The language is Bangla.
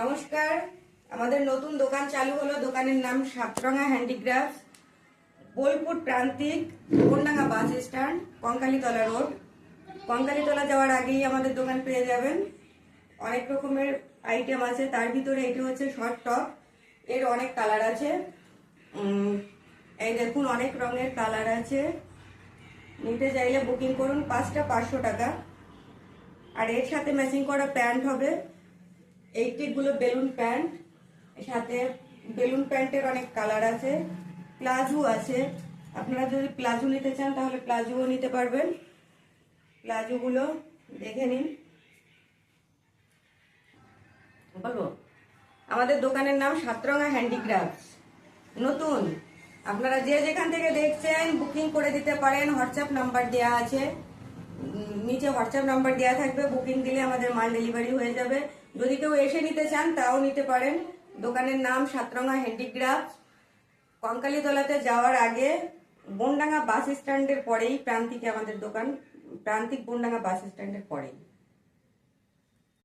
নমস্কার, আমাদের নতুন দোকান চালু হলো। দোকানের নাম সাতরঙা handicrafts, Bolpur Prantik, Bandanga bus stand, Kankalitala road. Kankalitala যাওয়ার আগেই আমাদের দোকান পেয়ে যাবেন। অনেক রকমের আইটেম আছে, তার ভিতরে এটি হচ্ছে শর্ট টপ। এর অনেক কালার আছে, এই দেখুন অনেক রঙের কালার আছে। নিতে চাইলে বুকিং করুন, 5টা 500 টাকা। আর এর সাথে ম্যাচিং করা প্যান্ট হবে। এইগুলো বেলুন প্যান্ট, সাথে বেলুন প্যান্টের অনেক কালার আছে। প্লাজো আছে, আপনারা যদি প্লাজো নিতে চান তাহলে প্লাজোও নিতে পারবেন। প্লাজোগুলো দেখে নিন। বলবো, আমাদের দোকানের নাম সাতরঙা হ্যান্ডিক্রাফটস। নতুন, আপনারা যে যেখান থেকে দেখছেন বুকিং করে দিতে পারেন। হোয়াটসঅ্যাপ নাম্বার দেওয়া আছে, নিচে হোয়াটসঅ্যাপ নাম্বার দেওয়া থাকবে। বুকিং দিলে আমাদের মাল ডেলিভারি হয়ে যাবে। যদি কেউ এসে নিতে চান তাও নিতে পারেন। দোকানের নাম সাতরঙা হ্যান্ডিক্রাফটস। কঙ্কালীতলাতে যাওয়ার আগে বনডাঙ্গা বাস স্ট্যান্ডের পরেই প্রান্তিকে আমাদের দোকান, প্রান্তিক বনডাঙ্গা বাস স্ট্যান্ডের পরেই।